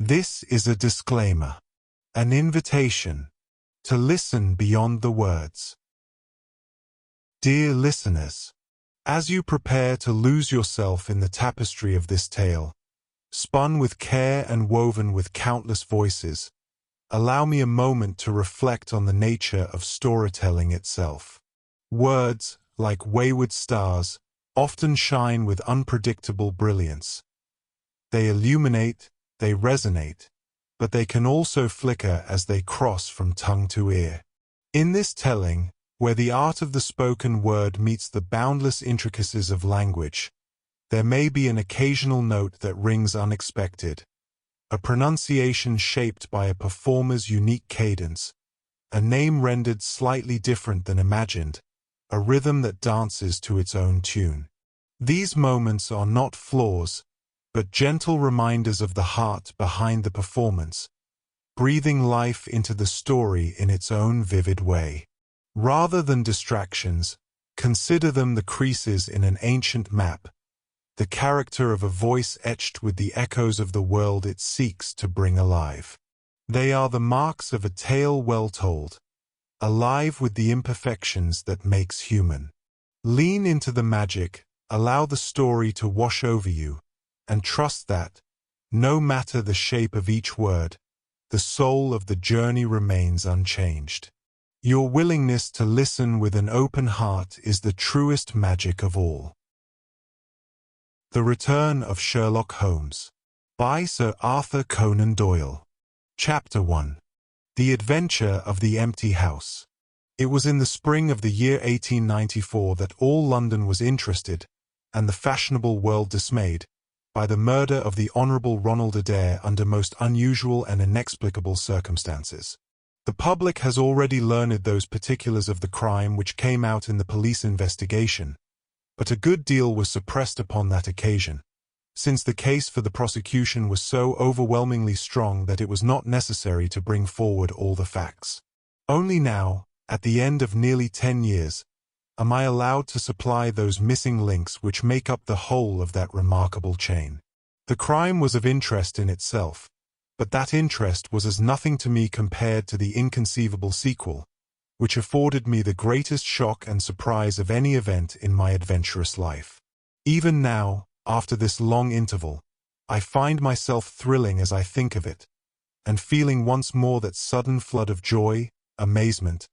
This is a disclaimer, an invitation to listen beyond the words. Dear listeners, as you prepare to lose yourself in the tapestry of this tale, spun with care and woven with countless voices, allow me a moment to reflect on the nature of storytelling itself. Words, like wayward stars, often shine with unpredictable brilliance. They illuminate, they resonate, but they can also flicker as they cross from tongue to ear. In this telling, where the art of the spoken word meets the boundless intricacies of language, there may be an occasional note that rings unexpected, a pronunciation shaped by a performer's unique cadence, a name rendered slightly different than imagined, a rhythm that dances to its own tune. These moments are not flaws, but gentle reminders of the heart behind the performance, breathing life into the story in its own vivid way. Rather than distractions, consider them the creases in an ancient map, the character of a voice etched with the echoes of the world it seeks to bring alive. They are the marks of a tale well told, alive with the imperfections that makes human. Lean into the magic, allow the story to wash over you, and trust that, no matter the shape of each word, the soul of the journey remains unchanged. Your willingness to listen with an open heart is the truest magic of all. The Return of Sherlock Holmes, by Sir Arthur Conan Doyle. Chapter 1. The Adventure of the Empty House. It was in the spring of the year 1894 that all London was interested, and the fashionable world dismayed, by the murder of the Honourable Ronald Adair under most unusual and inexplicable circumstances. The public has already learned those particulars of the crime which came out in the police investigation, but a good deal was suppressed upon that occasion, since the case for the prosecution was so overwhelmingly strong that it was not necessary to bring forward all the facts. Only now, at the end of nearly 10 years, am I allowed to supply those missing links which make up the whole of that remarkable chain. The crime was of interest in itself, but that interest was as nothing to me compared to the inconceivable sequel, which afforded me the greatest shock and surprise of any event in my adventurous life. Even now, after this long interval, I find myself thrilling as I think of it, and feeling once more that sudden flood of joy, amazement,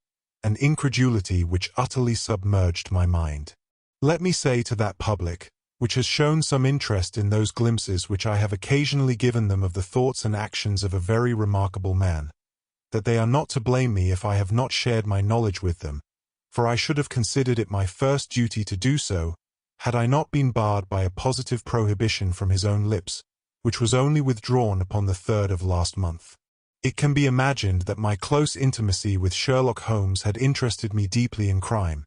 and incredulity which utterly submerged my mind. Let me say to that public, which has shown some interest in those glimpses which I have occasionally given them of the thoughts and actions of a very remarkable man, that they are not to blame me if I have not shared my knowledge with them, for I should have considered it my first duty to do so, had I not been barred by a positive prohibition from his own lips, which was only withdrawn upon the 3rd of last month. It can be imagined that my close intimacy with Sherlock Holmes had interested me deeply in crime,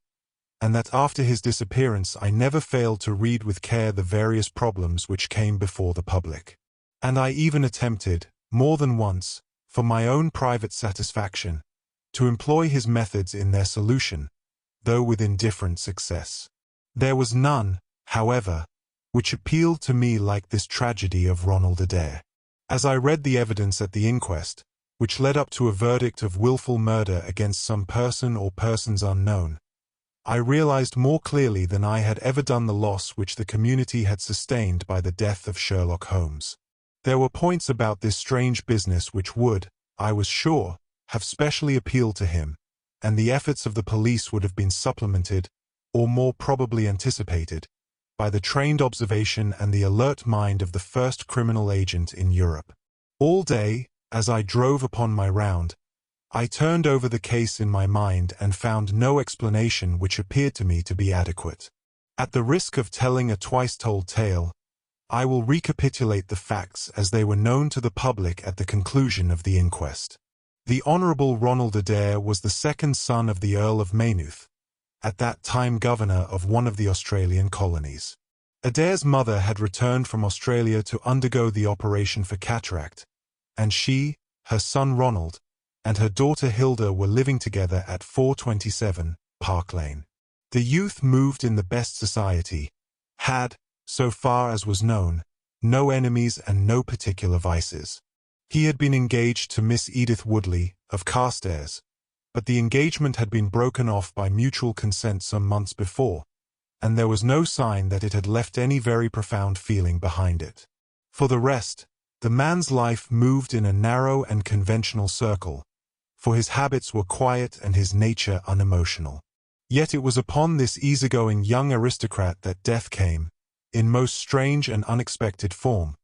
and that after his disappearance I never failed to read with care the various problems which came before the public. And I even attempted, more than once, for my own private satisfaction, to employ his methods in their solution, though with indifferent success. There was none, however, which appealed to me like this tragedy of Ronald Adair. As I read the evidence at the inquest, which led up to a verdict of willful murder against some person or persons unknown, I realized more clearly than I had ever done the loss which the community had sustained by the death of Sherlock Holmes. There were points about this strange business which would, I was sure, have specially appealed to him, and the efforts of the police would have been supplemented, or more probably anticipated, by the trained observation and the alert mind of the first criminal agent in Europe. All day, as I drove upon my round, I turned over the case in my mind and found no explanation which appeared to me to be adequate. At the risk of telling a twice-told tale, I will recapitulate the facts as they were known to the public at the conclusion of the inquest. The Honourable Ronald Adair was the second son of the Earl of Maynooth, at that time governor of one of the Australian colonies. Adair's mother had returned from Australia to undergo the operation for cataract, and she, her son Ronald, and her daughter Hilda were living together at 427 Park Lane. The youth moved in the best society, had, so far as was known, no enemies and no particular vices. He had been engaged to Miss Edith Woodley, of Carstairs, but the engagement had been broken off by mutual consent some months before, and there was no sign that it had left any very profound feeling behind it. For the rest, the man's life moved in a narrow and conventional circle, for his habits were quiet and his nature unemotional. Yet it was upon this easygoing young aristocrat that death came, in most strange and unexpected form,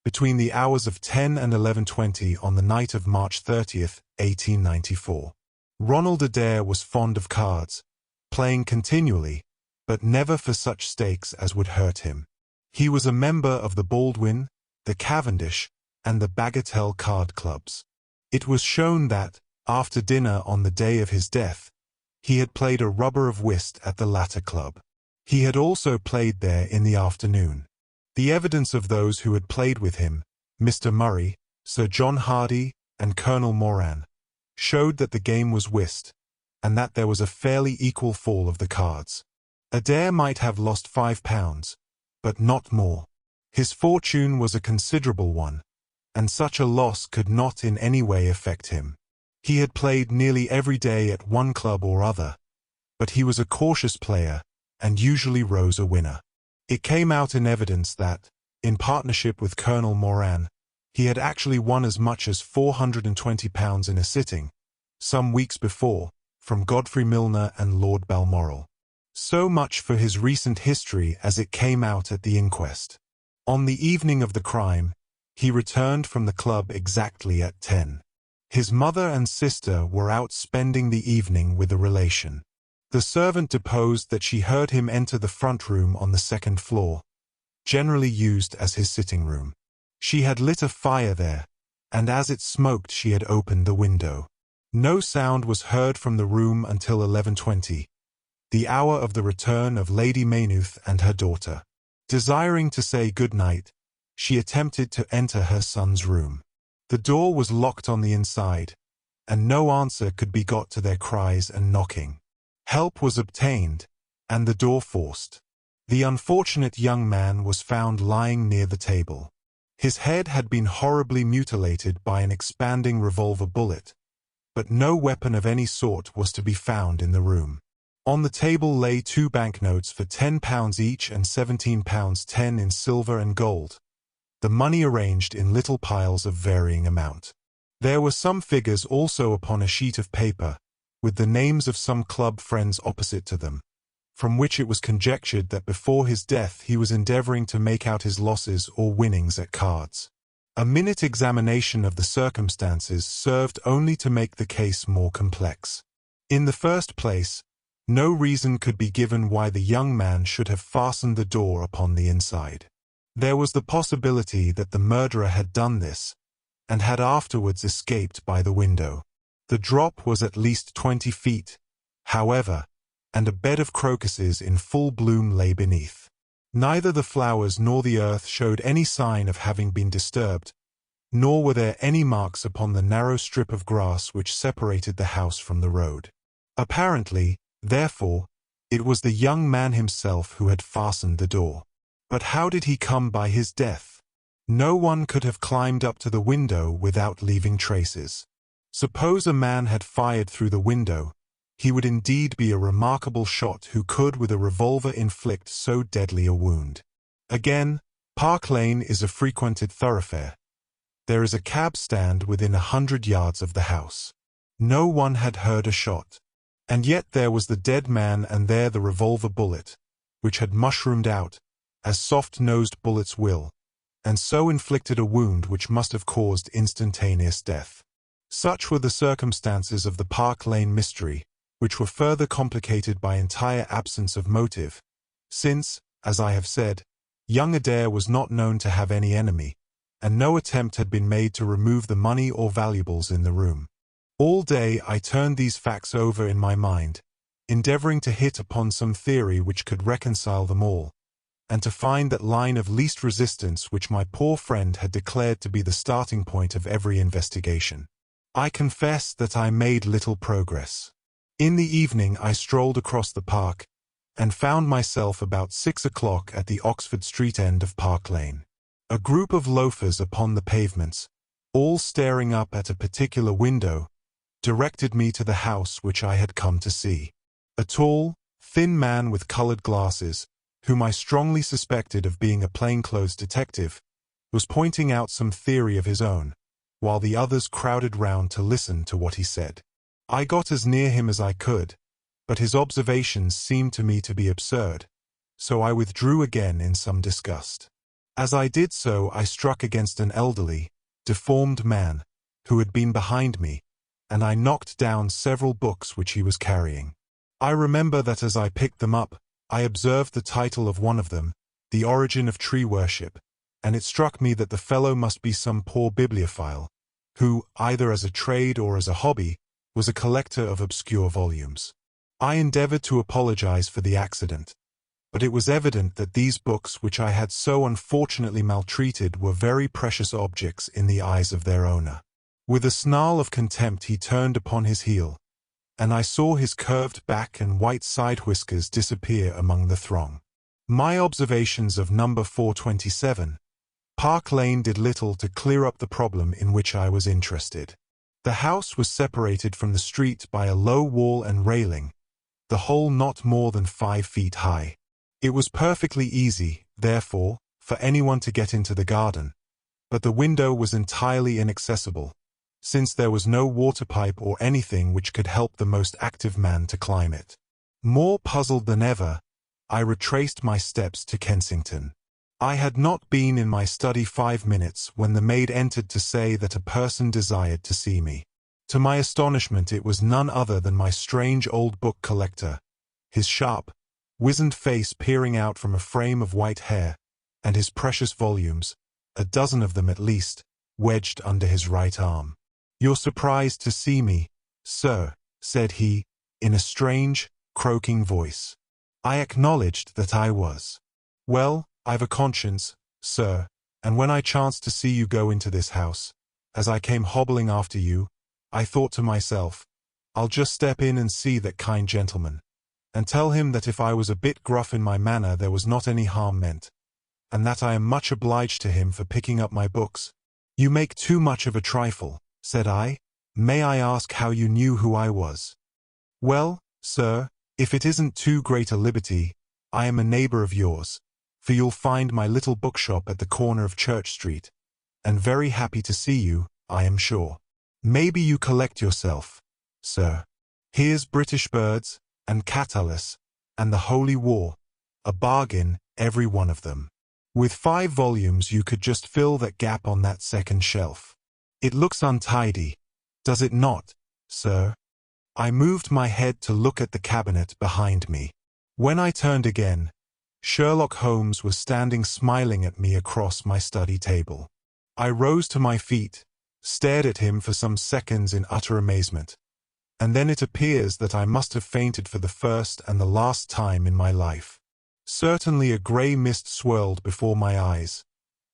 between the hours of 10 and 11:20 on the night of March 30th, 1894. Ronald Adair was fond of cards, playing continually, but never for such stakes as would hurt him. He was a member of the Baldwin, the Cavendish, and the Bagatelle card clubs. It was shown that, after dinner on the day of his death, he had played a rubber of whist at the latter club. He had also played there in the afternoon. The evidence of those who had played with him, Mr. Murray, Sir John Hardy, and Colonel Moran, showed that the game was whist, and that there was a fairly equal fall of the cards. Adair might have lost £5, but not more. His fortune was a considerable one, and such a loss could not in any way affect him. He had played nearly every day at one club or other, but he was a cautious player, and usually rose a winner. It came out in evidence that, in partnership with Colonel Moran, he had actually won as much as £420 in a sitting, some weeks before, from Godfrey Milner and Lord Balmoral. So much for his recent history as it came out at the inquest. On the evening of the crime, he returned from the club exactly at 10. His mother and sister were out spending the evening with a relation. The servant deposed that she heard him enter the front room on the second floor, generally used as his sitting room. She had lit a fire there, and as it smoked she had opened the window. No sound was heard from the room until 11:20, the hour of the return of Lady Maynooth and her daughter. Desiring to say good night, she attempted to enter her son's room. The door was locked on the inside, and no answer could be got to their cries and knocking. Help was obtained, and the door forced. The unfortunate young man was found lying near the table. His head had been horribly mutilated by an expanding revolver bullet, but no weapon of any sort was to be found in the room. On the table lay 2 banknotes for £10 each and £17.10 in silver and gold, the money arranged in little piles of varying amount. There were some figures also upon a sheet of paper, with the names of some club friends opposite to them, from which it was conjectured that before his death he was endeavouring to make out his losses or winnings at cards. A minute examination of the circumstances served only to make the case more complex. In the first place, no reason could be given why the young man should have fastened the door upon the inside. There was the possibility that the murderer had done this, and had afterwards escaped by the window. The drop was at least 20 feet, however, and a bed of crocuses in full bloom lay beneath. Neither the flowers nor the earth showed any sign of having been disturbed, nor were there any marks upon the narrow strip of grass which separated the house from the road. Apparently, therefore, it was the young man himself who had fastened the door. But how did he come by his death? No one could have climbed up to the window without leaving traces. Suppose a man had fired through the window, he would indeed be a remarkable shot who could with a revolver inflict so deadly a wound. Again, Park Lane is a frequented thoroughfare. There is a cab stand within 100 yards of the house. No one had heard a shot. And yet there was the dead man and there the revolver bullet, which had mushroomed out, as soft-nosed bullets will, and so inflicted a wound which must have caused instantaneous death. Such were the circumstances of the Park Lane mystery, which were further complicated by entire absence of motive, since, as I have said, young Adair was not known to have any enemy, and no attempt had been made to remove the money or valuables in the room. All day I turned these facts over in my mind, endeavouring to hit upon some theory which could reconcile them all, and to find that line of least resistance which my poor friend had declared to be the starting point of every investigation. I confess that I made little progress. In the evening I strolled across the park, and found myself about 6 o'clock at the Oxford Street end of Park Lane. A group of loafers upon the pavements, all staring up at a particular window, directed me to the house which I had come to see. A tall, thin man with colored glasses, whom I strongly suspected of being a plainclothes detective, was pointing out some theory of his own, while the others crowded round to listen to what he said. I got as near him as I could, but his observations seemed to me to be absurd, so I withdrew again in some disgust. As I did so, I struck against an elderly, deformed man, who had been behind me, and I knocked down several books which he was carrying. I remember that as I picked them up, I observed the title of one of them, The Origin of Tree Worship, and it struck me that the fellow must be some poor bibliophile, who, either as a trade or as a hobby, was a collector of obscure volumes. I endeavored to apologize for the accident, but it was evident that these books which I had so unfortunately maltreated were very precious objects in the eyes of their owner. With a snarl of contempt he turned upon his heel, and I saw his curved back and white side whiskers disappear among the throng. My observations of number 427, Park Lane, did little to clear up the problem in which I was interested. The house was separated from the street by a low wall and railing, the whole not more than 5 feet high. It was perfectly easy, therefore, for anyone to get into the garden, but the window was entirely inaccessible, since there was no water pipe or anything which could help the most active man to climb it. More puzzled than ever, I retraced my steps to Kensington. I had not been in my study 5 minutes when the maid entered to say that a person desired to see me. To my astonishment, it was none other than my strange old book collector, his sharp, wizened face peering out from a frame of white hair, and his precious volumes, a dozen of them at least, wedged under his right arm. "You're surprised to see me, sir," said he, in a strange, croaking voice. I acknowledged that I was. "Well, I've a conscience, sir, and when I chanced to see you go into this house, as I came hobbling after you, I thought to myself, I'll just step in and see that kind gentleman, and tell him that if I was a bit gruff in my manner there was not any harm meant, and that I am much obliged to him for picking up my books." "You make too much of a trifle," said I. "May I ask how you knew who I was?" "Well, sir, if it isn't too great a liberty, I am a neighbor of yours, for you'll find my little bookshop at the corner of Church Street, and very happy to see you, I am sure. Maybe you collect yourself, sir. Here's British Birds, and Catullus, and the Holy War, a bargain, every one of them. With 5 volumes you could just fill that gap on that second shelf. It looks untidy, does it not, sir?" I moved my head to look at the cabinet behind me. When I turned again, Sherlock Holmes was standing smiling at me across my study table. I rose to my feet, stared at him for some seconds in utter amazement, and then it appears that I must have fainted for the first and the last time in my life. Certainly a grey mist swirled before my eyes,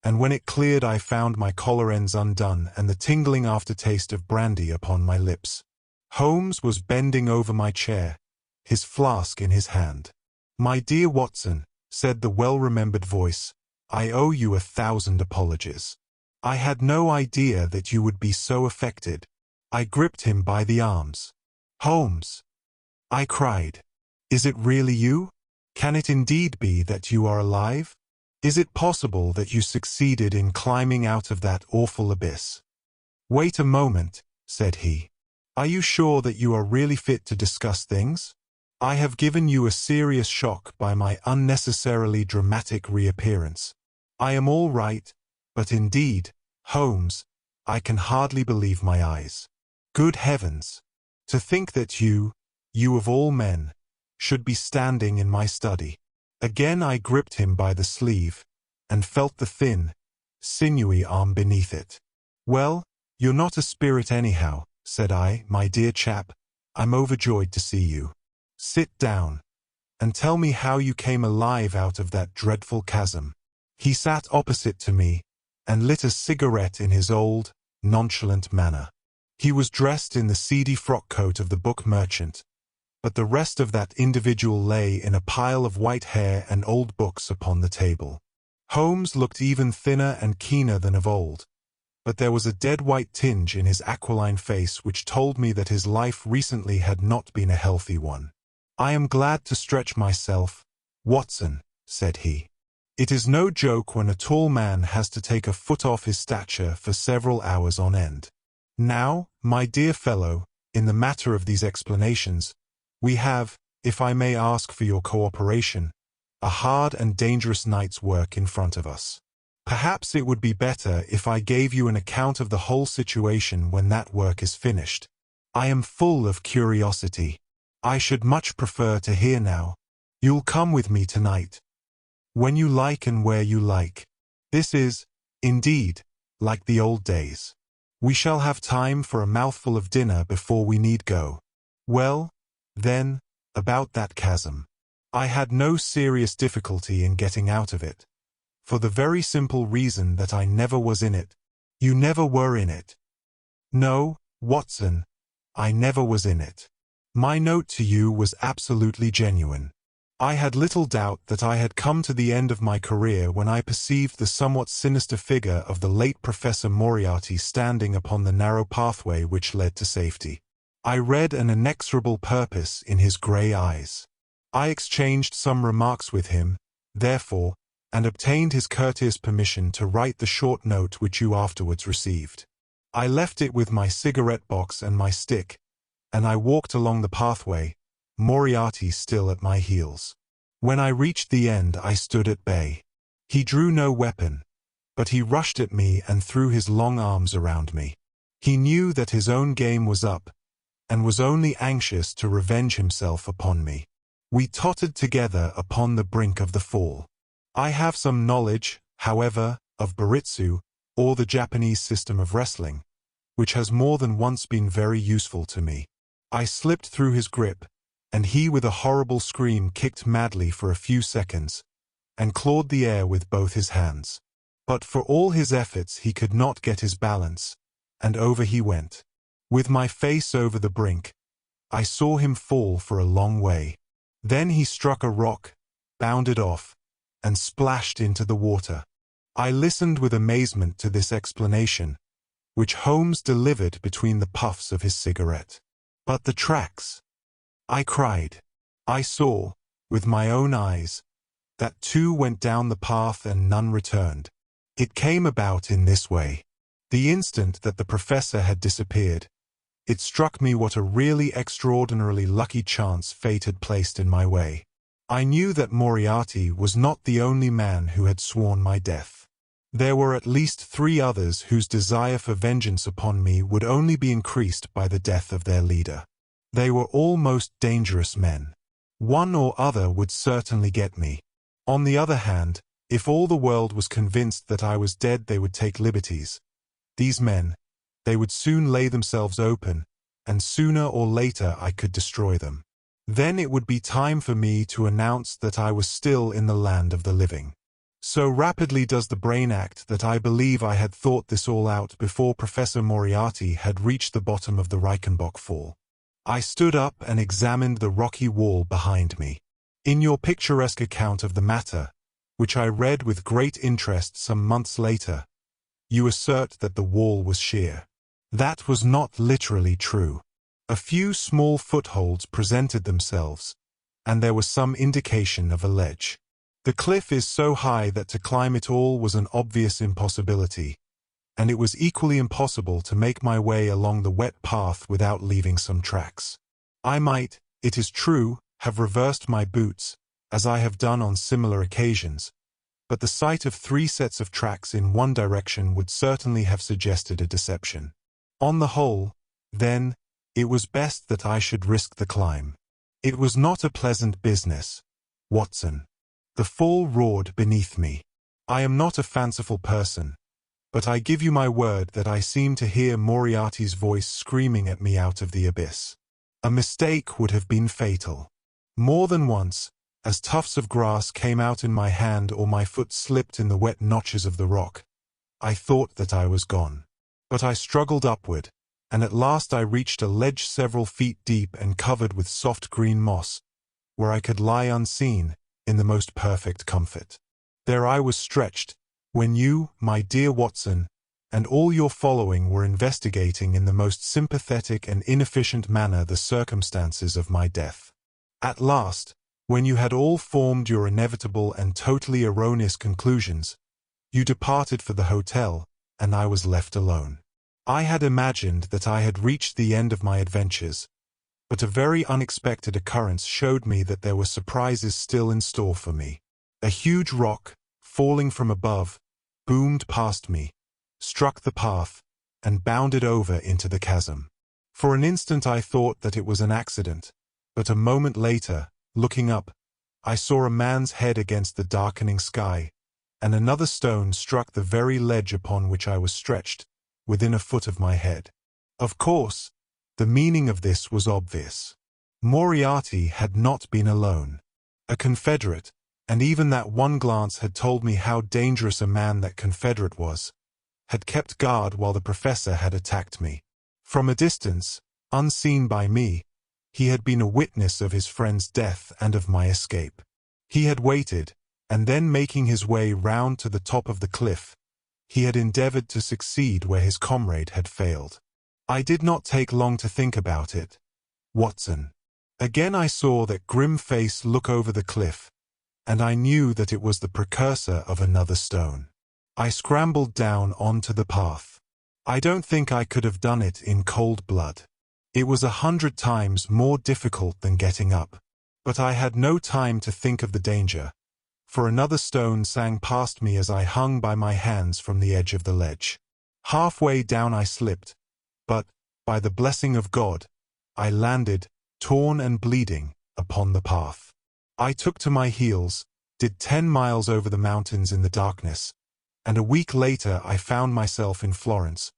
and when it cleared I found my collar ends undone and the tingling aftertaste of brandy upon my lips. Holmes was bending over my chair, his flask in his hand. "My dear Watson," said the well-remembered voice, "I owe you 1,000 apologies. I had no idea that you would be so affected." I gripped him by the arms. "Holmes," I cried, "is it really you? Can it indeed be that you are alive? Is it possible that you succeeded in climbing out of that awful abyss?" "Wait a moment," said he. "Are you sure that you are really fit to discuss things? I have given you a serious shock by my unnecessarily dramatic reappearance. I am all right, but indeed, Holmes, I can hardly believe my eyes. Good heavens! To think that you of all men, should be standing in my study." Again I gripped him by the sleeve, and felt the thin, sinewy arm beneath it. "Well, you're not a spirit anyhow," said I, "my dear chap. I'm overjoyed to see you. Sit down, and tell me how you came alive out of that dreadful chasm." He sat opposite to me, and lit a cigarette in his old, nonchalant manner. He was dressed in the seedy frock-coat of the book merchant, but the rest of that individual lay in a pile of white hair and old books upon the table. Holmes looked even thinner and keener than of old, but there was a dead-white tinge in his aquiline face which told me that his life recently had not been a healthy one. "I am glad to stretch myself, Watson," said he. "It is no joke when a tall man has to take a foot off his stature for several hours on end. Now, my dear fellow, in the matter of these explanations, we have, if I may ask for your cooperation, a hard and dangerous night's work in front of us. Perhaps it would be better if I gave you an account of the whole situation when that work is finished. I am full of curiosity. I should much prefer to hear now. You'll come with me tonight. When you like and where you like. This is, indeed, like the old days. We shall have time for a mouthful of dinner before we need go. Well, then, about that chasm. I had no serious difficulty in getting out of it, for the very simple reason that I never was in it. You never were in it. No, Watson, I never was in it. My note to you was absolutely genuine. I had little doubt that I had come to the end of my career when I perceived the somewhat sinister figure of the late Professor Moriarty standing upon the narrow pathway which led to safety. I read an inexorable purpose in his grey eyes. I exchanged some remarks with him, therefore, and obtained his courteous permission to write the short note which you afterwards received. I left it with my cigarette box and my stick, and I walked along the pathway, Moriarty still at my heels. When I reached the end, I stood at bay. He drew no weapon, but he rushed at me and threw his long arms around me. He knew that his own game was up, and was only anxious to revenge himself upon me. We tottered together upon the brink of the fall. I have some knowledge, however, of Baritsu, or the Japanese system of wrestling, which has more than once been very useful to me. I slipped through his grip, and he with a horrible scream kicked madly for a few seconds, and clawed the air with both his hands. But for all his efforts he could not get his balance, and over he went. With my face over the brink, I saw him fall for a long way. Then he struck a rock, bounded off, and splashed into the water. I listened with amazement to this explanation, which Holmes delivered between the puffs of his cigarette. "But the tracks!" I cried. "I saw, with my own eyes, that two went down the path and none returned. It came about in this way. The instant that the professor had disappeared, it struck me what a really extraordinarily lucky chance fate had placed in my way. I knew that Moriarty was not the only man who had sworn my death. There were at least 3 others whose desire for vengeance upon me would only be increased by the death of their leader. They were all most dangerous men. One or other would certainly get me. On the other hand, if all the world was convinced that I was dead, they would take liberties. These men, they would soon lay themselves open, and sooner or later I could destroy them. Then it would be time for me to announce that I was still in the land of the living. So rapidly does the brain act that I believe I had thought this all out before Professor Moriarty had reached the bottom of the Reichenbach Fall. I stood up and examined the rocky wall behind me. In your picturesque account of the matter, which I read with great interest some months later, you assert that the wall was sheer. That was not literally true. A few small footholds presented themselves, and there was some indication of a ledge. The cliff is so high that to climb it all was an obvious impossibility, and it was equally impossible to make my way along the wet path without leaving some tracks. I might, it is true, have reversed my boots, as I have done on similar occasions, but the sight of 3 sets of tracks in one direction would certainly have suggested a deception. On the whole, then, it was best that I should risk the climb. It was not a pleasant business, Watson. The fall roared beneath me. I am not a fanciful person, but I give you my word that I seem to hear Moriarty's voice screaming at me out of the abyss. A mistake would have been fatal. More than once, as tufts of grass came out in my hand or my foot slipped in the wet notches of the rock, I thought that I was gone. But I struggled upward, and at last I reached a ledge several feet deep and covered with soft green moss, where I could lie unseen, in the most perfect comfort. There I was stretched, when you, my dear Watson, and all your following were investigating in the most sympathetic and inefficient manner the circumstances of my death. At last, when you had all formed your inevitable and totally erroneous conclusions, you departed for the hotel, and I was left alone. I had imagined that I had reached the end of my adventures, but a very unexpected occurrence showed me that there were surprises still in store for me. A huge rock, falling from above, boomed past me, struck the path, and bounded over into the chasm. For an instant I thought that it was an accident, but a moment later, looking up, I saw a man's head against the darkening sky, and another stone struck the very ledge upon which I was stretched, within a foot of my head. Of course, the meaning of this was obvious. Moriarty had not been alone. A Confederate, and even that one glance had told me how dangerous a man that Confederate was, had kept guard while the professor had attacked me. From a distance, unseen by me, he had been a witness of his friend's death and of my escape. He had waited, and then making his way round to the top of the cliff, he had endeavored to succeed where his comrade had failed. I did not take long to think about it. Watson. Again I saw that grim face look over the cliff, and I knew that it was the precursor of another stone. I scrambled down onto the path. I don't think I could have done it in cold blood. It was 100 times more difficult than getting up. But I had no time to think of the danger, for another stone sang past me as I hung by my hands from the edge of the ledge. Halfway down I slipped, but, by the blessing of God, I landed, torn and bleeding, upon the path. I took to my heels, did 10 miles over the mountains in the darkness, and a week later I found myself in Florence,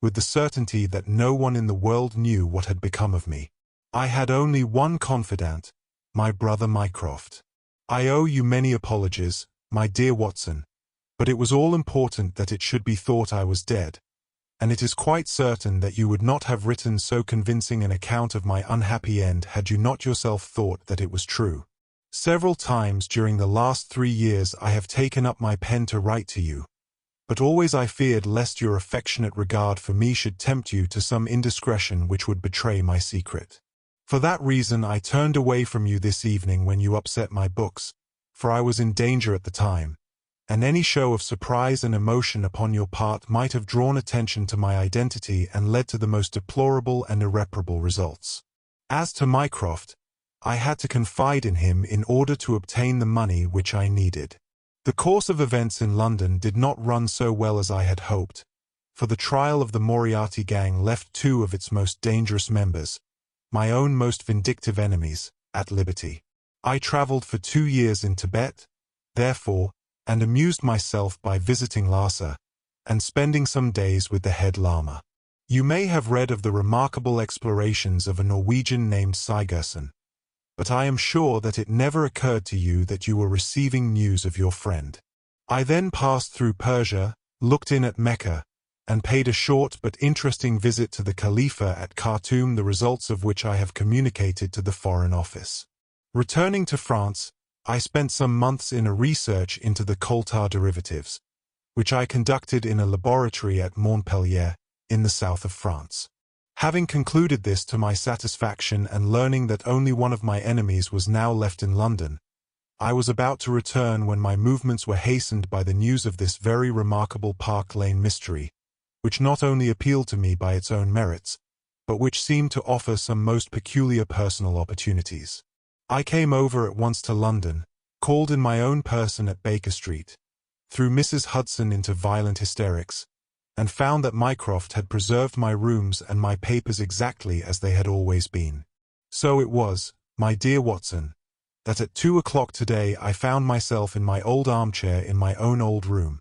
with the certainty that no one in the world knew what had become of me. I had only one confidant, my brother Mycroft. I owe you many apologies, my dear Watson, but it was all important that it should be thought I was dead, and it is quite certain that you would not have written so convincing an account of my unhappy end had you not yourself thought that it was true. Several times during the last 3 years I have taken up my pen to write to you, but always I feared lest your affectionate regard for me should tempt you to some indiscretion which would betray my secret. For that reason I turned away from you this evening when you upset my books, for I was in danger at the time, and any show of surprise and emotion upon your part might have drawn attention to my identity and led to the most deplorable and irreparable results. As to Mycroft, I had to confide in him in order to obtain the money which I needed. The course of events in London did not run so well as I had hoped, for the trial of the Moriarty gang left 2 of its most dangerous members, my own most vindictive enemies, at liberty. I traveled for 2 years in Tibet, therefore, and amused myself by visiting Lhasa, and spending some days with the head lama. You may have read of the remarkable explorations of a Norwegian named Sigerson, but I am sure that it never occurred to you that you were receiving news of your friend. I then passed through Persia, looked in at Mecca, and paid a short but interesting visit to the Khalifa at Khartoum, the results of which I have communicated to the Foreign Office. Returning to France, I spent some months in a research into the coal-tar derivatives, which I conducted in a laboratory at Montpellier, in the south of France. Having concluded this to my satisfaction and learning that only one of my enemies was now left in London, I was about to return when my movements were hastened by the news of this very remarkable Park Lane mystery, which not only appealed to me by its own merits, but which seemed to offer some most peculiar personal opportunities. I came over at once to London, called in my own person at Baker Street, threw Mrs. Hudson into violent hysterics, and found that Mycroft had preserved my rooms and my papers exactly as they had always been. So it was, my dear Watson, that at 2 o'clock today I found myself in my old armchair in my own old room,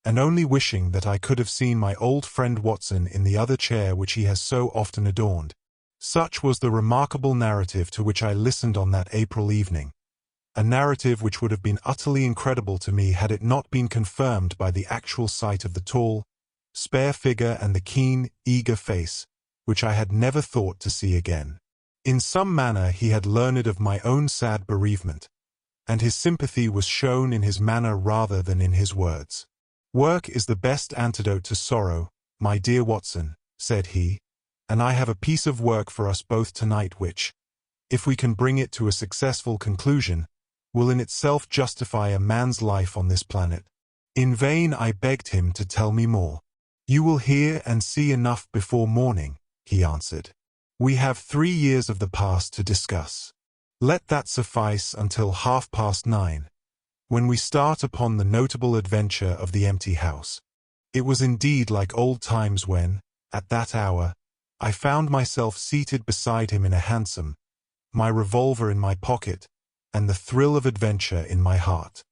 and only wishing that I could have seen my old friend Watson in the other chair which he has so often adorned. Such was the remarkable narrative to which I listened on that April evening, a narrative which would have been utterly incredible to me had it not been confirmed by the actual sight of the tall, spare figure and the keen, eager face, which I had never thought to see again. In some manner he had learned of my own sad bereavement, and his sympathy was shown in his manner rather than in his words. "Work is the best antidote to sorrow, my dear Watson," said he, "and I have a piece of work for us both tonight which, if we can bring it to a successful conclusion, will in itself justify a man's life on this planet." In vain I begged him to tell me more. "You will hear and see enough before morning," he answered. "We have 3 years of the past to discuss. Let that suffice until 9:30, when we start upon the notable adventure of the empty house." It was indeed like old times when, at that hour, I found myself seated beside him in a hansom, my revolver in my pocket, and the thrill of adventure in my heart.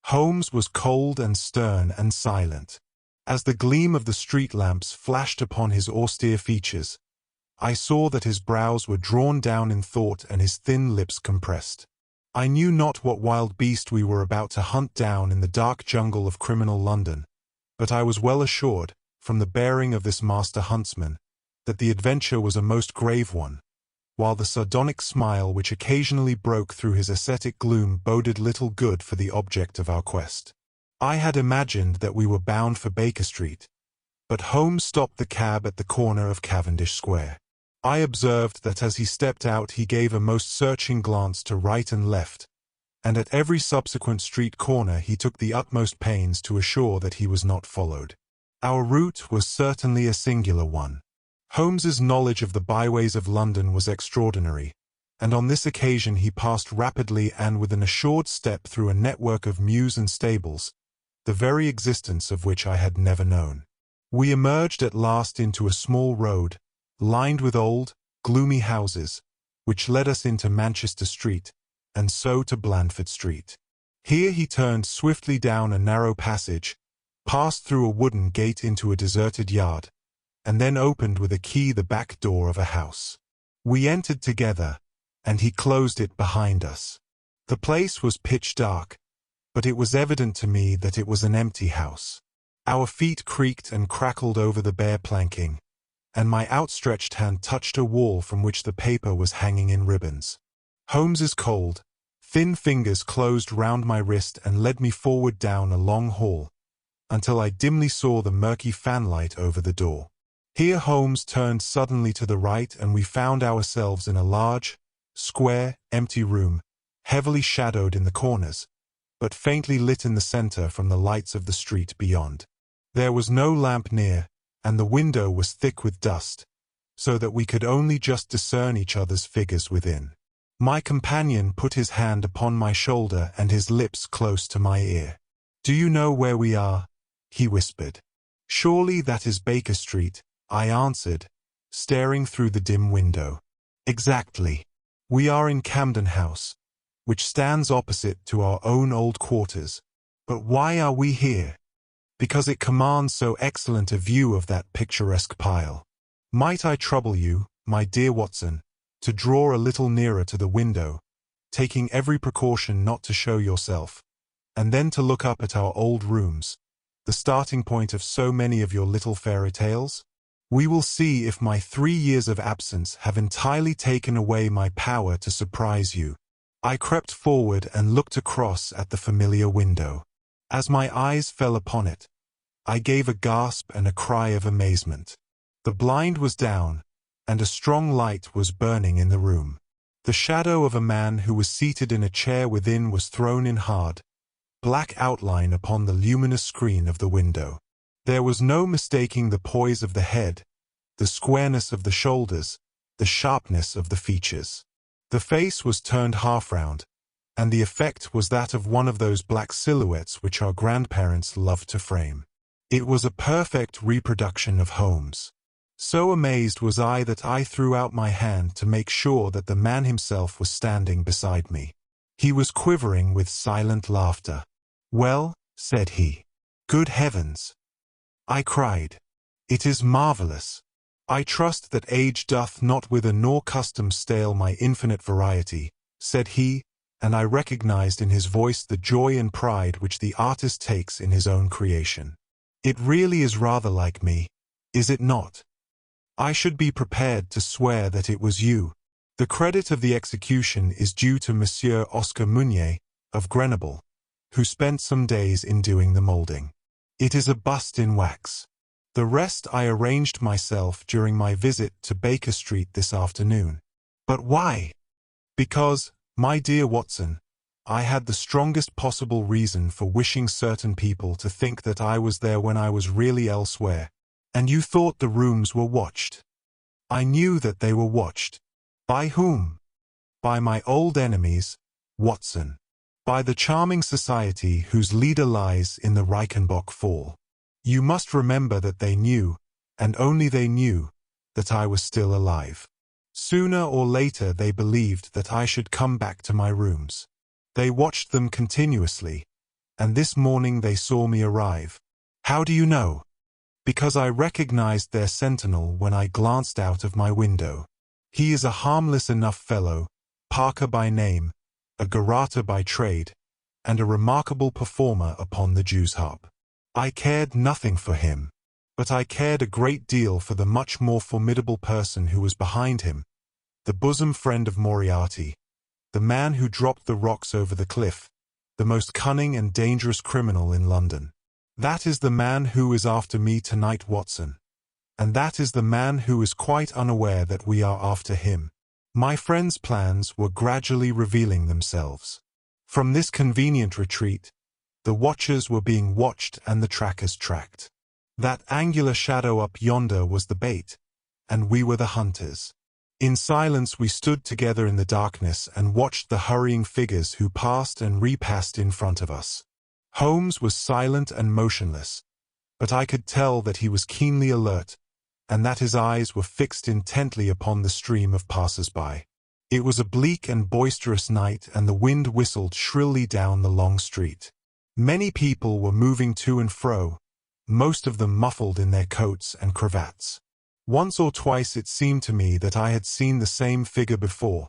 Holmes was cold and stern and silent. As the gleam of the street lamps flashed upon his austere features, I saw that his brows were drawn down in thought and his thin lips compressed. I knew not what wild beast we were about to hunt down in the dark jungle of criminal London, but I was well assured, from the bearing of this master huntsman, that the adventure was a most grave one, while the sardonic smile which occasionally broke through his ascetic gloom boded little good for the object of our quest. I had imagined that we were bound for Baker Street, but Holmes stopped the cab at the corner of Cavendish Square. I observed that as he stepped out he gave a most searching glance to right and left, and at every subsequent street corner he took the utmost pains to assure that he was not followed. Our route was certainly a singular one. Holmes's knowledge of the byways of London was extraordinary, and on this occasion he passed rapidly and with an assured step through a network of mews and stables, the very existence of which I had never known. We emerged at last into a small road, lined with old, gloomy houses, which led us into Manchester Street, and so to Blandford Street. Here he turned swiftly down a narrow passage, passed through a wooden gate into a deserted yard, and then opened with a key the back door of a house. We entered together, and he closed it behind us. The place was pitch dark, but it was evident to me that it was an empty house. Our feet creaked and crackled over the bare planking, and my outstretched hand touched a wall from which the paper was hanging in ribbons. Holmes's cold, thin fingers closed round my wrist and led me forward down a long hall, until I dimly saw the murky fanlight over the door. Here Holmes turned suddenly to the right and we found ourselves in a large, square, empty room, heavily shadowed in the corners, but faintly lit in the center from the lights of the street beyond. There was no lamp near, and the window was thick with dust, so that we could only just discern each other's figures within. My companion put his hand upon my shoulder and his lips close to my ear. "Do you know where we are?" he whispered. "Surely that is Baker Street," I answered, staring through the dim window. "Exactly. We are in Camden House, which stands opposite to our own old quarters. But why are we here? Because it commands so excellent a view of that picturesque pile. Might I trouble you, my dear Watson, to draw a little nearer to the window, taking every precaution not to show yourself, and then to look up at our old rooms, the starting point of so many of your little fairy tales? We will see if my 3 years of absence have entirely taken away my power to surprise you." I crept forward and looked across at the familiar window. As my eyes fell upon it, I gave a gasp and a cry of amazement. The blind was down, and a strong light was burning in the room. The shadow of a man who was seated in a chair within was thrown in hard, black outline upon the luminous screen of the window. There was no mistaking the poise of the head, the squareness of the shoulders, the sharpness of the features. The face was turned half round, and the effect was that of one of those black silhouettes which our grandparents loved to frame. It was a perfect reproduction of Holmes. So amazed was I that I threw out my hand to make sure that the man himself was standing beside me. He was quivering with silent laughter. "Well," said he. "Good heavens!" I cried. "It is marvelous. I trust that age doth not wither nor custom stale my infinite variety," said he, and I recognized in his voice the joy and pride which the artist takes in his own creation. "It really is rather like me, is it not? I should be prepared to swear that it was you. The credit of the execution is due to Monsieur Oscar Meunier, of Grenoble, who spent some days in doing the moulding. It is a bust in wax. The rest I arranged myself during my visit to Baker Street this afternoon. But why? Because, my dear Watson, I had the strongest possible reason for wishing certain people to think that I was there when I was really elsewhere, and you thought the rooms were watched. I knew that they were watched. By whom? By my old enemies, Watson. By the charming society whose leader lies in the Reichenbach Falls. You must remember that they knew, and only they knew, that I was still alive. Sooner or later they believed that I should come back to my rooms. They watched them continuously, and this morning they saw me arrive. How do you know? Because I recognized their sentinel when I glanced out of my window. He is a harmless enough fellow, Parker by name, a garroter by trade, and a remarkable performer upon the Jew's harp. I cared nothing for him, but I cared a great deal for the much more formidable person who was behind him, the bosom friend of Moriarty, the man who dropped the rocks over the cliff, the most cunning and dangerous criminal in London. That is the man who is after me tonight, Watson, and that is the man who is quite unaware that we are after him. My friend's plans were gradually revealing themselves. From this convenient retreat, the watchers were being watched and the trackers tracked. That angular shadow up yonder was the bait, and we were the hunters. In silence we stood together in the darkness and watched the hurrying figures who passed and repassed in front of us. Holmes was silent and motionless, but I could tell that he was keenly alert, and that his eyes were fixed intently upon the stream of passers-by. It was a bleak and boisterous night, and the wind whistled shrilly down the long street. Many people were moving to and fro, most of them muffled in their coats and cravats. Once or twice it seemed to me that I had seen the same figure before,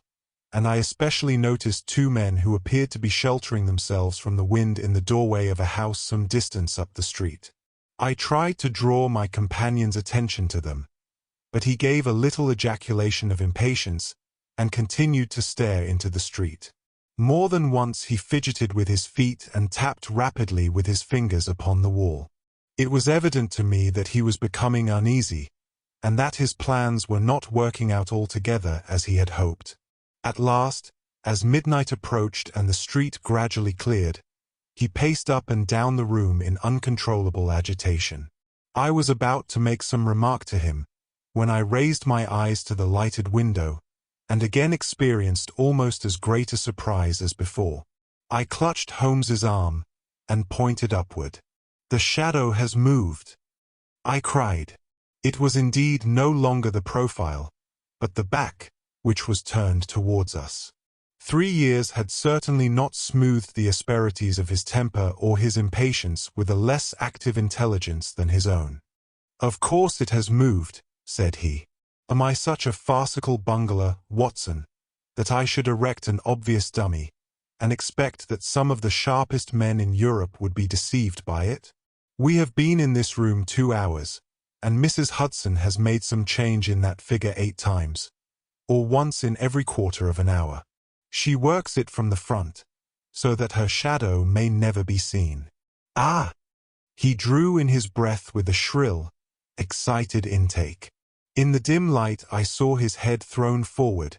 and I especially noticed two men who appeared to be sheltering themselves from the wind in the doorway of a house some distance up the street. I tried to draw my companion's attention to them, but he gave a little ejaculation of impatience and continued to stare into the street. More than once he fidgeted with his feet and tapped rapidly with his fingers upon the wall. It was evident to me that he was becoming uneasy, and that his plans were not working out altogether as he had hoped. At last, as midnight approached and the street gradually cleared, he paced up and down the room in uncontrollable agitation. I was about to make some remark to him, when I raised my eyes to the lighted window, and again experienced almost as great a surprise as before. I clutched Holmes's arm and pointed upward. "The shadow has moved," I cried. It was indeed no longer the profile, but the back, which was turned towards us. 3 years had certainly not smoothed the asperities of his temper or his impatience with a less active intelligence than his own. "Of course it has moved," said he. "Am I such a farcical bungler, Watson, that I should erect an obvious dummy, and expect that some of the sharpest men in Europe would be deceived by it? We have been in this room 2 hours, and Mrs. Hudson has made some change in that figure 8 times, or once in every quarter of an hour. She works it from the front, so that her shadow may never be seen. Ah!" He drew in his breath with a shrill, excited intake. In the dim light I saw his head thrown forward,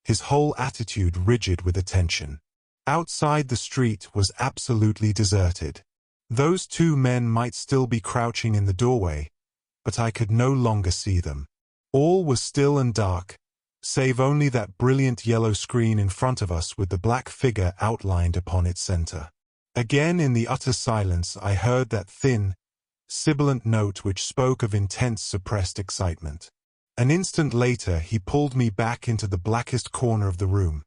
his whole attitude rigid with attention. Outside the street was absolutely deserted. Those 2 men might still be crouching in the doorway, but I could no longer see them. All was still and dark, save only that brilliant yellow screen in front of us with the black figure outlined upon its center. Again in the utter silence I heard that thin, sibilant note which spoke of intense suppressed excitement. An instant later he pulled me back into the blackest corner of the room,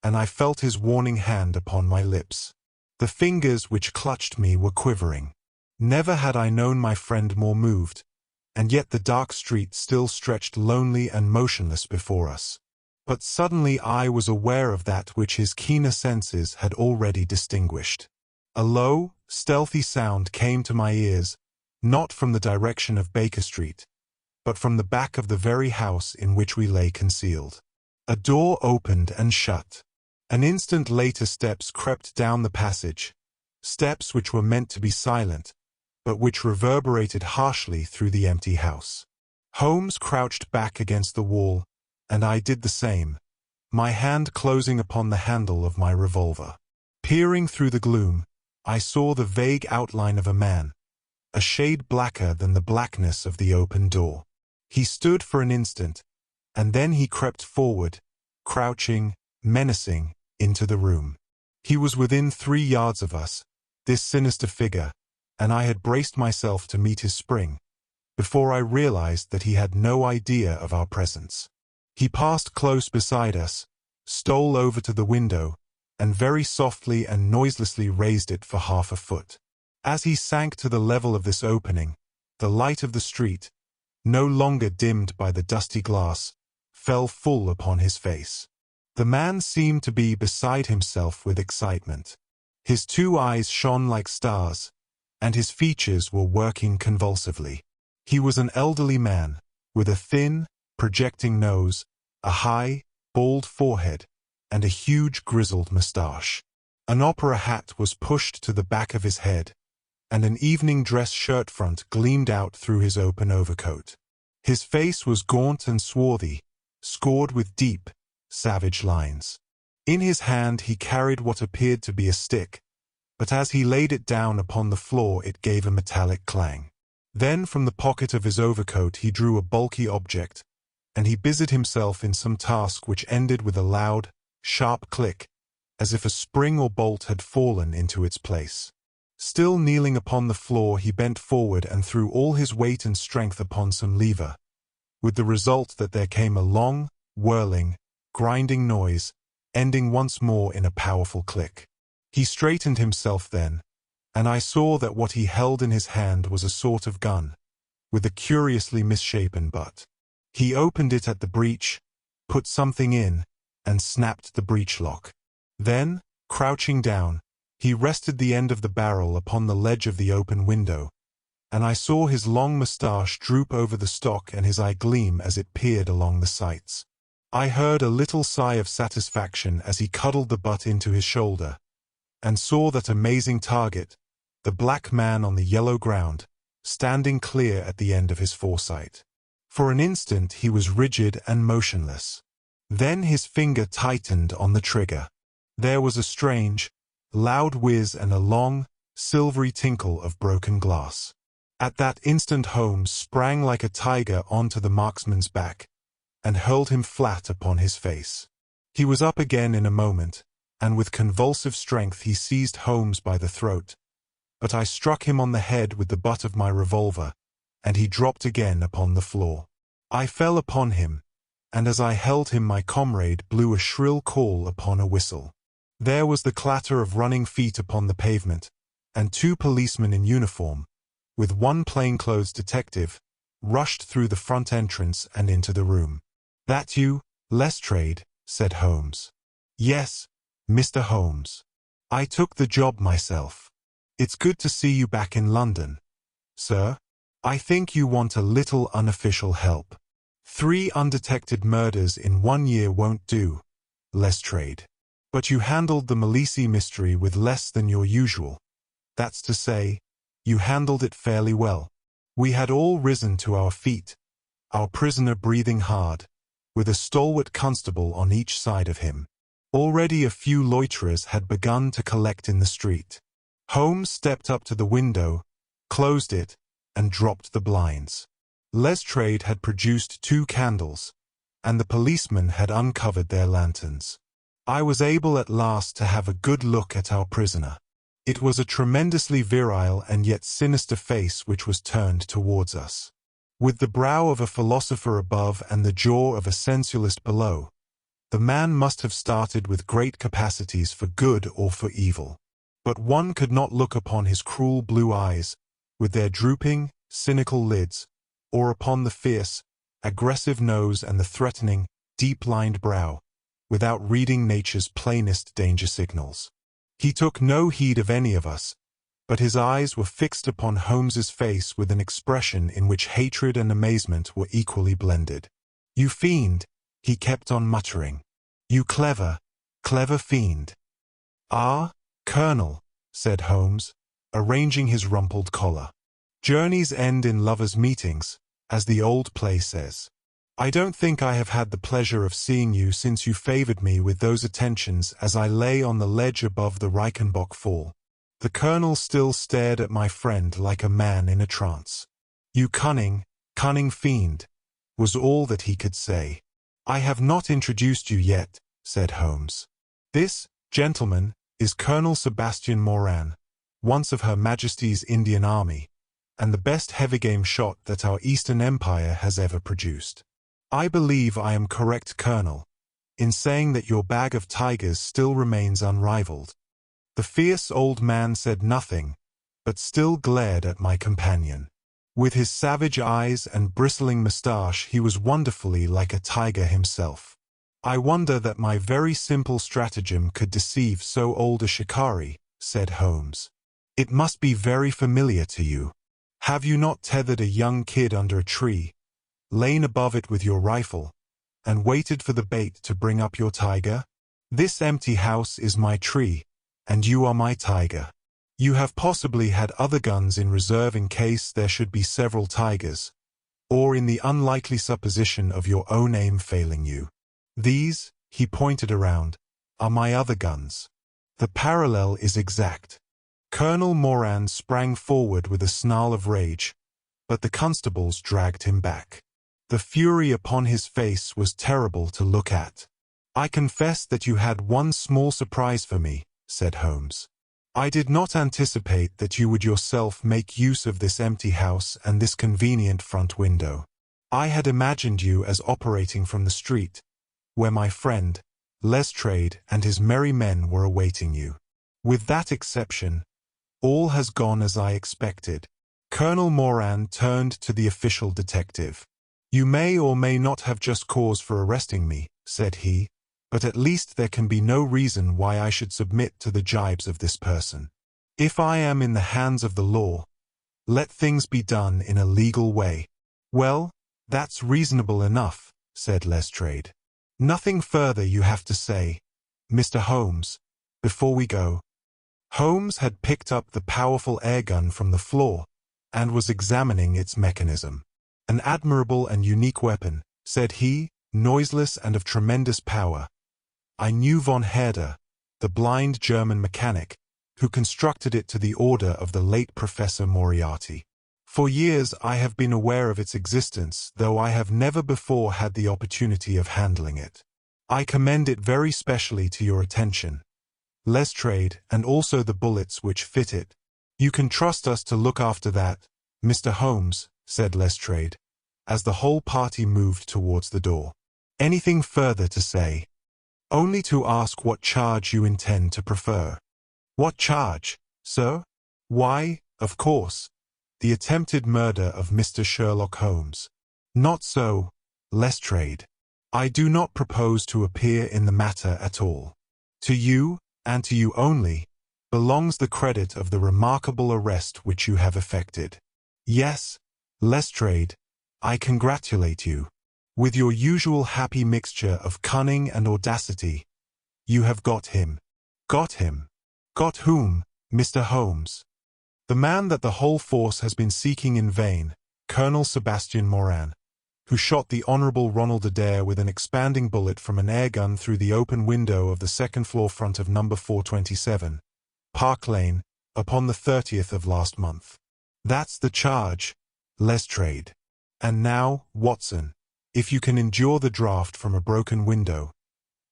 and I felt his warning hand upon my lips. The fingers which clutched me were quivering. Never had I known my friend more moved, and yet the dark street still stretched lonely and motionless before us. But suddenly I was aware of that which his keener senses had already distinguished. A low, stealthy sound came to my ears, not from the direction of Baker Street, but from the back of the very house in which we lay concealed. A door opened and shut. An instant later steps crept down the passage, steps which were meant to be silent, but which reverberated harshly through the empty house. Holmes crouched back against the wall, and I did the same, my hand closing upon the handle of my revolver. Peering through the gloom, I saw the vague outline of a man, a shade blacker than the blackness of the open door. He stood for an instant, and then he crept forward, crouching, menacing, into the room. He was within 3 yards of us, this sinister figure, and I had braced myself to meet his spring, before I realized that he had no idea of our presence. He passed close beside us, stole over to the window, and very softly and noiselessly raised it for half a foot. As he sank to the level of this opening, the light of the street, no longer dimmed by the dusty glass, fell full upon his face. The man seemed to be beside himself with excitement. His 2 eyes shone like stars, and his features were working convulsively. He was an elderly man, with a thin, projecting nose, a high, bald forehead, and a huge grizzled mustache. An opera hat was pushed to the back of his head, and an evening dress shirt front gleamed out through his open overcoat. His face was gaunt and swarthy, scored with deep, savage lines. In his hand he carried what appeared to be a stick, but as he laid it down upon the floor it gave a metallic clang. Then from the pocket of his overcoat he drew a bulky object, and he busied himself in some task which ended with a loud, sharp click, as if a spring or bolt had fallen into its place. Still kneeling upon the floor, he bent forward and threw all his weight and strength upon some lever, with the result that there came a long, whirling, grinding noise, ending once more in a powerful click. He straightened himself then, and I saw that what he held in his hand was a sort of gun, with a curiously misshapen butt. He opened it at the breech, put something in, and snapped the breech lock. Then, crouching down, he rested the end of the barrel upon the ledge of the open window, and I saw his long mustache droop over the stock and his eye gleam as it peered along the sights. I heard a little sigh of satisfaction as he cuddled the butt into his shoulder, and saw that amazing target, the black man on the yellow ground, standing clear at the end of his foresight. For an instant he was rigid and motionless. Then his finger tightened on the trigger. There was a strange, loud whiz and a long, silvery tinkle of broken glass. At that instant Holmes sprang like a tiger onto the marksman's back, and hurled him flat upon his face. He was up again in a moment, and with convulsive strength he seized Holmes by the throat, but I struck him on the head with the butt of my revolver, and he dropped again upon the floor. I fell upon him, and as I held him my comrade blew a shrill call upon a whistle. There was the clatter of running feet upon the pavement, and 2 policemen in uniform, with 1 plainclothes detective, rushed through the front entrance and into the room. "That you, Lestrade?" said Holmes. "Yes, Mr. Holmes. I took the job myself. It's good to see you back in London, sir. I think you want a little unofficial help. 3 undetected murders in 1 year won't do, Lestrade. But you handled the Malisi mystery with less than your usual. That's to say, you handled it fairly well." We had all risen to our feet, our prisoner breathing hard, with a stalwart constable on each side of him. Already a few loiterers had begun to collect in the street. Holmes stepped up to the window, closed it, and dropped the blinds. Lestrade had produced 2 candles, and the policemen had uncovered their lanterns. I was able at last to have a good look at our prisoner. It was a tremendously virile and yet sinister face which was turned towards us. With the brow of a philosopher above and the jaw of a sensualist below, the man must have started with great capacities for good or for evil. But one could not look upon his cruel blue eyes, with their drooping, cynical lids, or upon the fierce, aggressive nose and the threatening, deep-lined brow, without reading nature's plainest danger signals. He took no heed of any of us, but his eyes were fixed upon Holmes's face with an expression in which hatred and amazement were equally blended. "You fiend," he kept on muttering. "You clever, clever fiend." "Ah, Colonel," said Holmes, arranging his rumpled collar. Journeys end in lovers' meetings, as the old play says. I don't think I have had the pleasure of seeing you since you favored me with those attentions as I lay on the ledge above the Reichenbach Fall. The colonel still stared at my friend like a man in a trance. You cunning, cunning fiend, was all that he could say. I have not introduced you yet, said Holmes. This, gentleman, is Colonel Sebastian Moran, once of Her Majesty's Indian Army, and the best heavy-game shot that our Eastern Empire has ever produced. I believe I am correct, Colonel, in saying that your bag of tigers still remains unrivaled. The fierce old man said nothing, but still glared at my companion. With his savage eyes and bristling moustache, he was wonderfully like a tiger himself. I wonder that my very simple stratagem could deceive so old a shikari, said Holmes. It must be very familiar to you. Have you not tethered a young kid under a tree, lain above it with your rifle, and waited for the bait to bring up your tiger? This empty house is my tree, and you are my tiger. You have possibly had other guns in reserve in case there should be several tigers, or in the unlikely supposition of your own aim failing you. These, he pointed around, are my other guns. The parallel is exact. Colonel Moran sprang forward with a snarl of rage, but the constables dragged him back. The fury upon his face was terrible to look at. I confess that you had one small surprise for me, said Holmes. I did not anticipate that you would yourself make use of this empty house and this convenient front window. I had imagined you as operating from the street, where my friend, Lestrade, and his merry men were awaiting you. With that exception, all has gone as I expected. Colonel Moran turned to the official detective. You may or may not have just cause for arresting me, said he, but at least there can be no reason why I should submit to the jibes of this person. If I am in the hands of the law, let things be done in a legal way. Well, that's reasonable enough, said Lestrade. Nothing further you have to say, Mr. Holmes, before we go. Holmes had picked up the powerful airgun from the floor and was examining its mechanism. An admirable and unique weapon, said he, noiseless and of tremendous power. I knew von Herder, the blind German mechanic, who constructed it to the order of the late Professor Moriarty. For years I have been aware of its existence, though I have never before had the opportunity of handling it. I commend it very specially to your attention, Lestrade, and also the bullets which fit it. You can trust us to look after that, Mr. Holmes, said Lestrade, as the whole party moved towards the door. Anything further to say? Only to ask what charge you intend to prefer. What charge, sir? Why, of course, the attempted murder of Mr. Sherlock Holmes. Not so, Lestrade. I do not propose to appear in the matter at all. To you, and to you only, belongs the credit of the remarkable arrest which you have effected. Yes, Lestrade, I congratulate you. With your usual happy mixture of cunning and audacity, you have got him. Got him. Got whom, Mr. Holmes? The man that the whole force has been seeking in vain, Colonel Sebastian Moran, who shot the Honourable Ronald Adair with an expanding bullet from an airgun through the open window of the second-floor front of number 427, Park Lane, upon the 30th of last month. That's the charge, Lestrade. And now, Watson, if you can endure the draught from a broken window,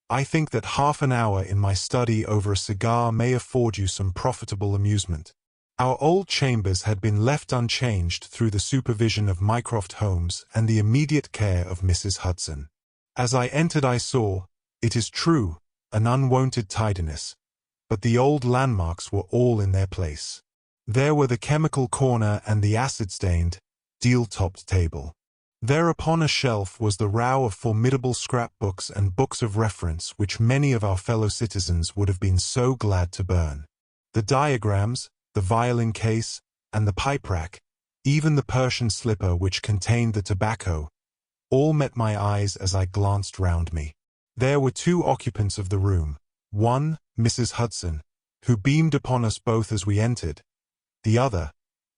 I think that half an hour in my study over a cigar may afford you some profitable amusement. Our old chambers had been left unchanged through the supervision of Mycroft Holmes and the immediate care of Mrs. Hudson. As I entered I saw, it is true, an unwonted tidiness, but the old landmarks were all in their place. There were the chemical corner and the acid-stained, deal-topped table. There upon a shelf was the row of formidable scrapbooks and books of reference which many of our fellow citizens would have been so glad to burn. The diagrams, the violin case, and the pipe rack, even the Persian slipper which contained the tobacco, all met my eyes as I glanced round me. There were two occupants of the room, one, Mrs. Hudson, who beamed upon us both as we entered, the other,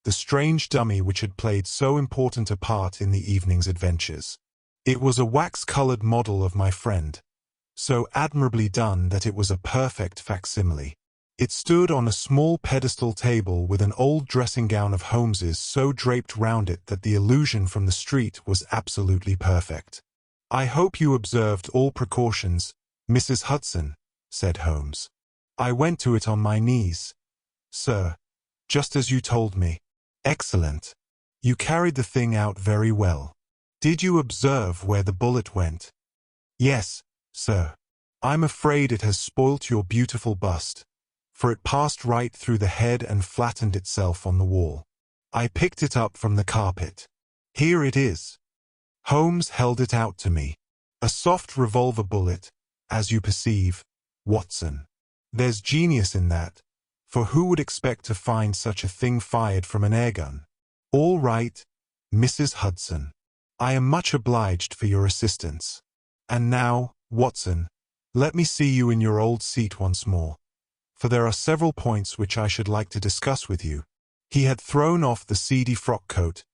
the strange dummy which had played so important a part in the evening's adventures. It was a wax-colored model of my friend, so admirably done that it was a perfect facsimile. It stood on a small pedestal table with an old dressing gown of Holmes's so draped round it that the illusion from the street was absolutely perfect. "I hope you observed all precautions, Mrs. Hudson," said Holmes. "I went to it on my knees, sir, just as you told me." "Excellent. You carried the thing out very well. Did you observe where the bullet went?" "Yes, sir. I'm afraid it has spoilt your beautiful bust, for it passed right through the head and flattened itself on the wall. I picked it up from the carpet. Here it is." Holmes held it out to me. "A soft revolver bullet, as you perceive, Watson. There's genius in that, for who would expect to find such a thing fired from an airgun? All right, Mrs. Hudson. I am much obliged for your assistance. And now, Watson, let me see you in your old seat once more, for there are several points which I should like to discuss with you." He had thrown off the seedy frock coat,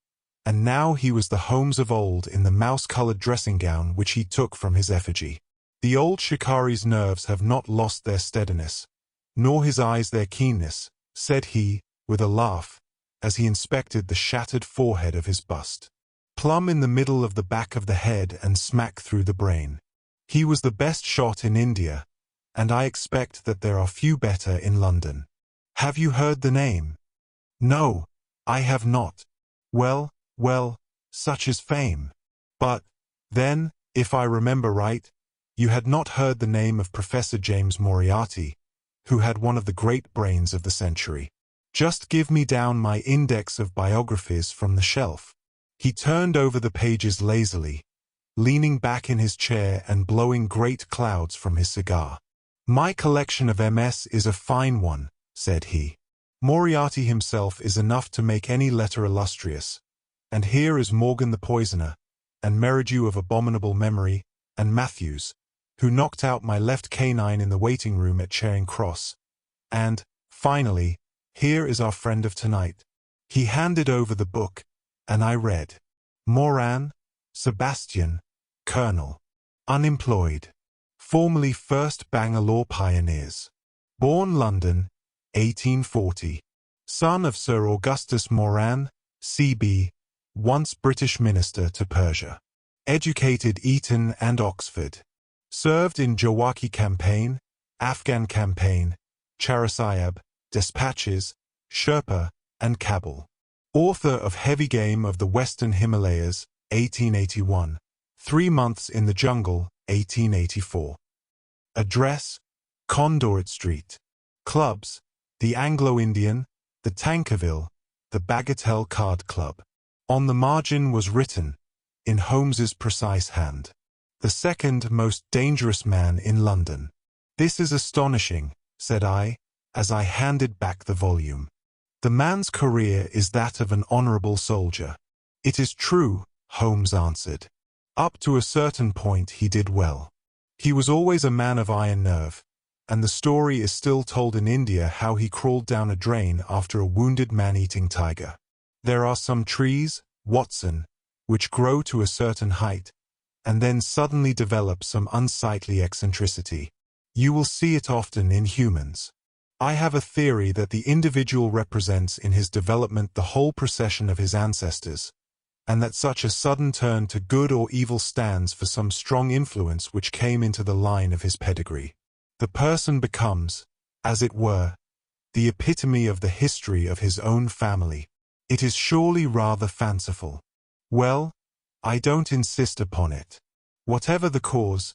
and now he was the Holmes of old in the mouse-colored dressing gown which he took from his effigy. The old shikari's nerves have not lost their steadiness, nor his eyes their keenness, said he, with a laugh, as he inspected the shattered forehead of his bust. Plumb in the middle of the back of the head and smack through the brain. He was the best shot in India, and I expect that there are few better in London. Have you heard the name? No, I have not. Well, such is fame. But, then, if I remember right, you had not heard the name of Professor James Moriarty, who had one of the great brains of the century. Just give me down my index of biographies from the shelf. He turned over the pages lazily, leaning back in his chair and blowing great clouds from his cigar. "My collection of MS is a fine one," said he. "Moriarty himself is enough to make any letter illustrious, and here is Morgan the poisoner, and Merridew of abominable memory, and Matthews, who knocked out my left canine in the waiting room at Charing Cross, and, finally, here is our friend of tonight." He handed over the book, and I read. Moran, Sebastian, Colonel, unemployed, formerly 1st Bangalore Pioneers. Born London, 1840. Son of Sir Augustus Moran, C.B., once British Minister to Persia. Educated Eton and Oxford. Served in Jawaki Campaign, Afghan Campaign, Charasayab, Despatches, Sherpa, and Kabul. Author of Heavy Game of the Western Himalayas, 1881. 3 Months in the Jungle, 1884. Address, Conduit Street. Clubs, the Anglo-Indian, the Tankerville, the Bagatelle Card Club. On the margin was written, in Holmes's precise hand, "The second most dangerous man in London." "This is astonishing," said I, as I handed back the volume. "The man's career is that of an honorable soldier." "It is true," Holmes answered. "Up to a certain point he did well. He was always a man of iron nerve, and the story is still told in India how he crawled down a drain after a wounded man-eating tiger. There are some trees, Watson, which grow to a certain height, and then suddenly develop some unsightly eccentricity. You will see it often in humans. I have a theory that the individual represents in his development the whole procession of his ancestors, and that such a sudden turn to good or evil stands for some strong influence which came into the line of his pedigree. The person becomes, as it were, the epitome of the history of his own family. It is surely rather fanciful. Well, I don't insist upon it. Whatever the cause,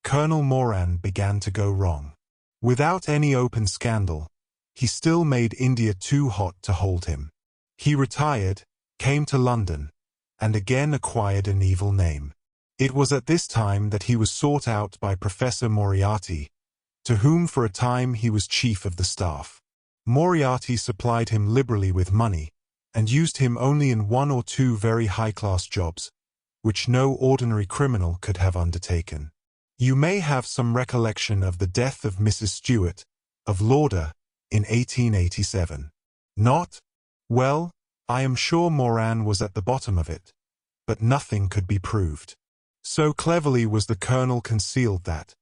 Colonel Moran began to go wrong. Without any open scandal, he still made India too hot to hold him. He retired, came to London, and again acquired an evil name. It was at this time that he was sought out by Professor Moriarty, to whom for a time he was chief of the staff. Moriarty supplied him liberally with money, and used him only in 1 or 2 very high-class jobs, which no ordinary criminal could have undertaken. You may have some recollection of the death of Mrs. Stewart, of Lauder, in 1887. Not? Well, I am sure Moran was at the bottom of it, but nothing could be proved. So cleverly was the colonel concealed that,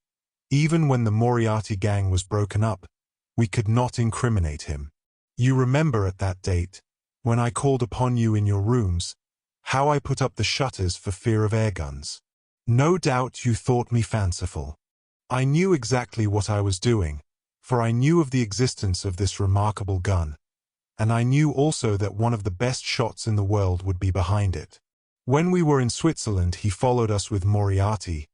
even when the Moriarty gang was broken up, we could not incriminate him. You remember at that date, when I called upon you in your rooms, how I put up the shutters for fear of air guns. No doubt you thought me fanciful. I knew exactly what I was doing, for I knew of the existence of this remarkable gun, and I knew also that one of the best shots in the world would be behind it. When we were in Switzerland, he followed us with Moriarty,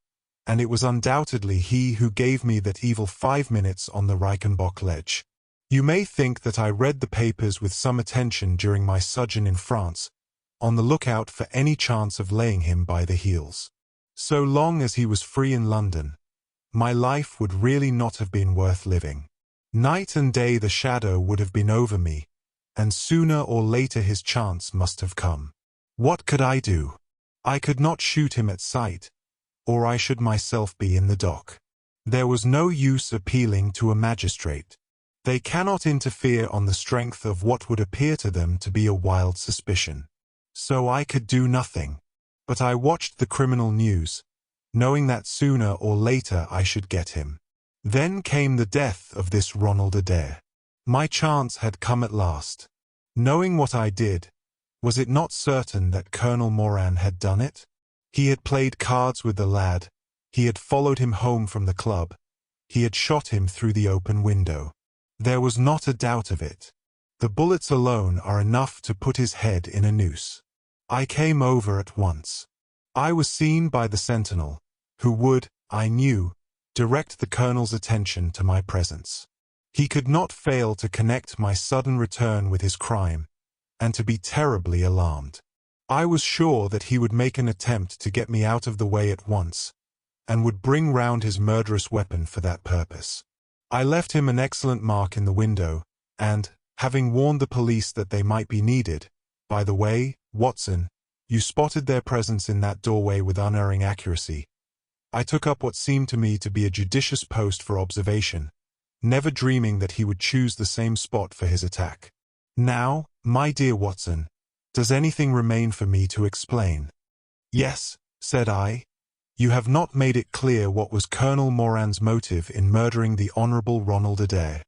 and it was undoubtedly he who gave me that evil 5 minutes on the Reichenbach ledge. You may think that I read the papers with some attention during my sojourn in France, on the lookout for any chance of laying him by the heels. So long as he was free in London, my life would really not have been worth living. Night and day the shadow would have been over me, and sooner or later his chance must have come. What could I do? I could not shoot him at sight, or I should myself be in the dock. There was no use appealing to a magistrate. They cannot interfere on the strength of what would appear to them to be a wild suspicion. So I could do nothing. But I watched the criminal news, knowing that sooner or later I should get him. Then came the death of this Ronald Adair. My chance had come at last. Knowing what I did, was it not certain that Colonel Moran had done it? He had played cards with the lad, he had followed him home from the club, he had shot him through the open window. There was not a doubt of it. The bullets alone are enough to put his head in a noose. I came over at once. I was seen by the sentinel, who would, I knew, direct the colonel's attention to my presence. He could not fail to connect my sudden return with his crime, and to be terribly alarmed. I was sure that he would make an attempt to get me out of the way at once, and would bring round his murderous weapon for that purpose. I left him an excellent mark in the window, and, having warned the police that they might be needed, by the way, Watson, you spotted their presence in that doorway with unerring accuracy. I took up what seemed to me to be a judicious post for observation, never dreaming that he would choose the same spot for his attack. Now, my dear Watson, does anything remain for me to explain? Yes, said I. You have not made it clear what was Colonel Moran's motive in murdering the Honourable Ronald Adair.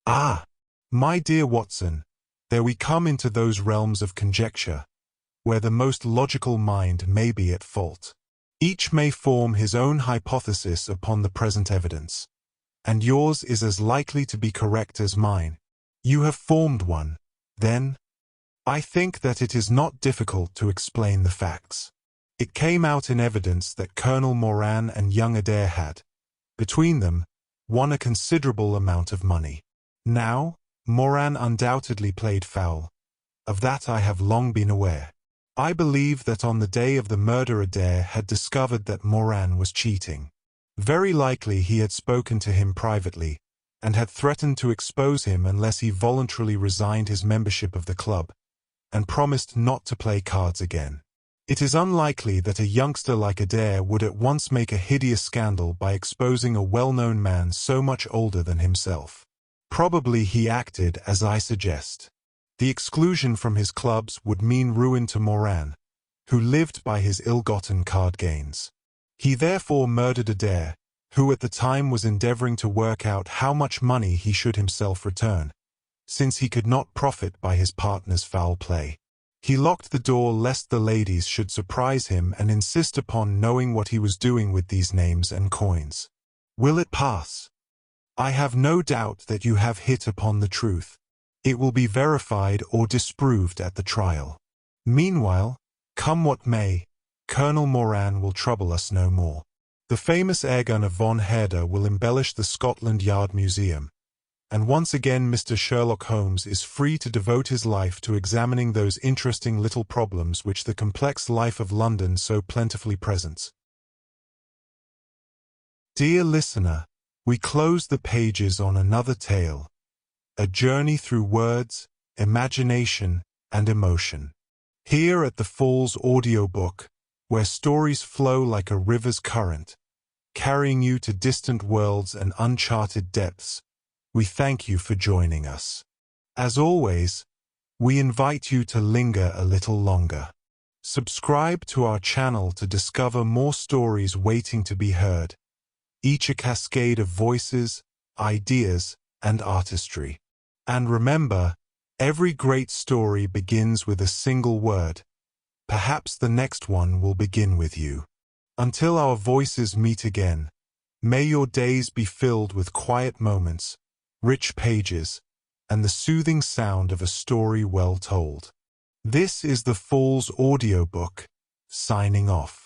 Ah, my dear Watson, there we come into those realms of conjecture, where the most logical mind may be at fault. Each may form his own hypothesis upon the present evidence, and yours is as likely to be correct as mine. You have formed one, then? I think that it is not difficult to explain the facts. It came out in evidence that Colonel Moran and young Adair had, between them, won a considerable amount of money. Now, Moran undoubtedly played foul. Of that I have long been aware. I believe that on the day of the murder Adair had discovered that Moran was cheating. Very likely he had spoken to him privately, and had threatened to expose him unless he voluntarily resigned his membership of the club, and promised not to play cards again. It is unlikely that a youngster like Adair would at once make a hideous scandal by exposing a well-known man so much older than himself. Probably he acted as I suggest. The exclusion from his clubs would mean ruin to Moran, who lived by his ill-gotten card gains. He therefore murdered Adair, who at the time was endeavoring to work out how much money he should himself return, since he could not profit by his partner's foul play. He locked the door lest the ladies should surprise him and insist upon knowing what he was doing with these names and coins. Will it pass? I have no doubt that you have hit upon the truth. It will be verified or disproved at the trial. Meanwhile, come what may, Colonel Moran will trouble us no more. The famous airgun of von Herder will embellish the Scotland Yard Museum, and once again Mr. Sherlock Holmes is free to devote his life to examining those interesting little problems which the complex life of London so plentifully presents. Dear listener, we close the pages on another tale, a journey through words, imagination, and emotion. Here at the Falls Audiobook, where stories flow like a river's current, carrying you to distant worlds and uncharted depths, we thank you for joining us. As always, we invite you to linger a little longer. Subscribe to our channel to discover more stories waiting to be heard, each a cascade of voices, ideas, and artistry. And remember, every great story begins with a single word. Perhaps the next one will begin with you. Until our voices meet again, may your days be filled with quiet moments, rich pages, and the soothing sound of a story well told. This is the Falls Audiobook, signing off.